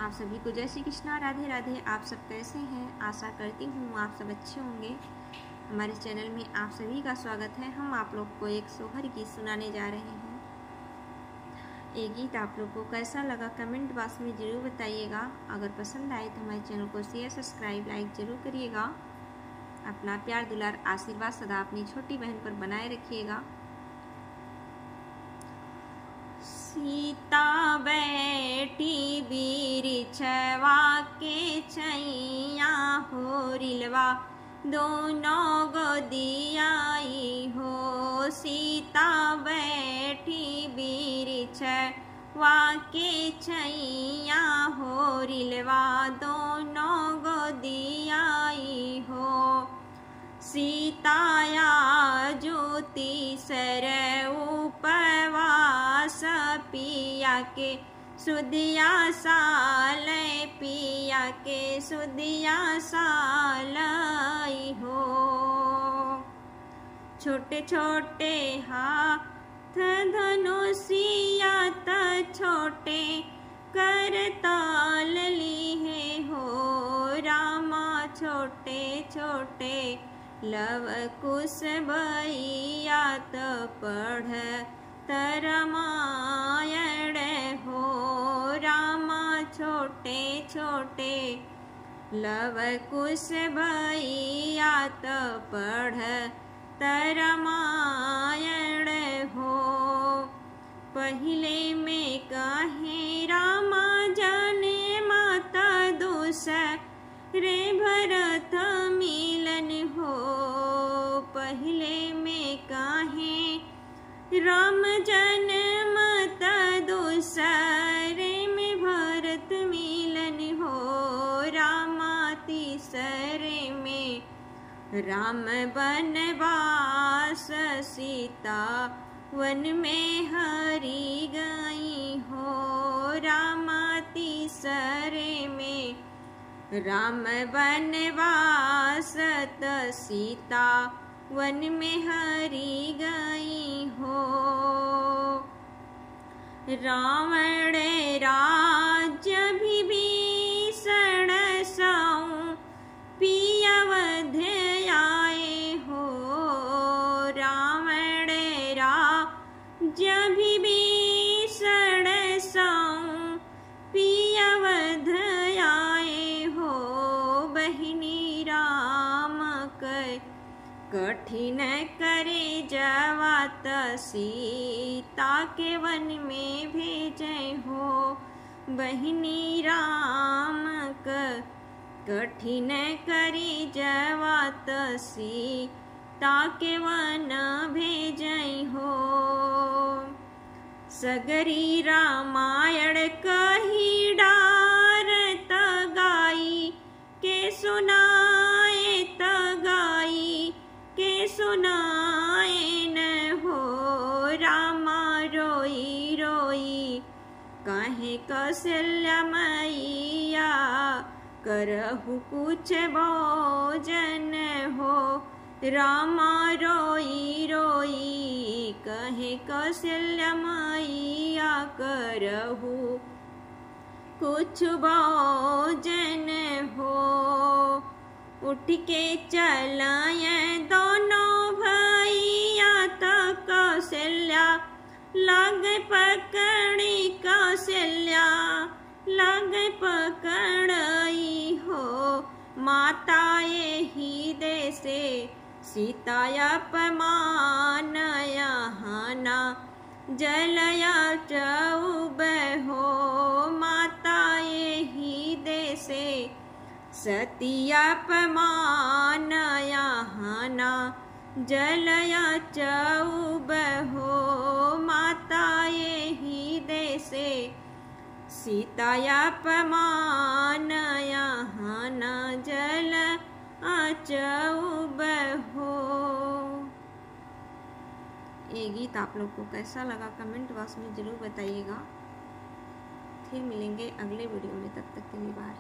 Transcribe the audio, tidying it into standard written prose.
आप सभी को जय श्री कृष्णा, राधे राधे। आप सब कैसे हैं? आशा करती हूँ आप सब अच्छे होंगे। हमारे चैनल में आप सभी का स्वागत है। हम आप लोग को एक सोहर गीत सुनाने जा रहे हैं। ये गीत आप लोग को कैसा लगा कमेंट बॉक्स में ज़रूर बताइएगा। अगर पसंद आए तो हमारे चैनल को शेयर, सब्सक्राइब, लाइक ज़रूर करिएगा। अपना प्यार, दुलार, आशीर्वाद सदा अपनी छोटी बहन पर बनाए रखिएगा। सीता बैठी बिरिछवा के छैया हो रिलवा दोनों गोदियाई हो। सीता बैठी बिरिछवा के छैया हो रिलवा दोनों गोदियाई हो। सीताया ज्योति सर उपवास पिया के सुदिया साल पिया के सुदिया साल हो। छोटे छोटे हाथ धनुषिया त छोटे करताल लिए हो। रामा छोटे छोटे लव कुश बैया त पढ़ रामायण हो। रामा छोटे छोटे लव कुश बैया त पढ़ रामायण हो। पहले में कहे रामा जाने माता दूसरे भरत मिलन हो। पहले में कहे राम जन्म त दूसरे में भरत मिलन हो। रामा तीसरे में राम बनवास सीता वन में हरि गई हो। रामा तीसरे में राम बनवास त सीता वन में हरि गई हो। रावण राज्य विभीषण सौ पियवध आए हो। रावण राज्य विभीषण सौ पियवध आए हो। बहिनी राम कठिन करे जवात सीता के वन में भेजे हो। बहिनी राम कठिन करे जवात सीता के वन भेजे हो। सगरी रामायण कही डारत गाई के सुनाए त गाई के सुनाए न हो। रामा रोई रोई कहे कौशल्या मैया करहु कुछ भोजन हो। रामा रोई रोई कहे कौशल्या मैया करहु कुछ भोजन हो। उठ के चलाए दोनों भैया त कौशल्या लग पकड़ी कौशल्या लग पकड़ई हो। माता यही देसे सीता अपमान यहाँ ना जलया चौब हो। माता यही देसे सती अपमान यहाँ ना जलया चौब हो। माता यही देसे सीता अपमान यहाँ ना जल चौब हो। ये गीत आप लोग को कैसा लगा कमेंट बॉक्स में ज़रूर बताइएगा। फिर मिलेंगे अगले वीडियो में, तब तक के लिए बाय।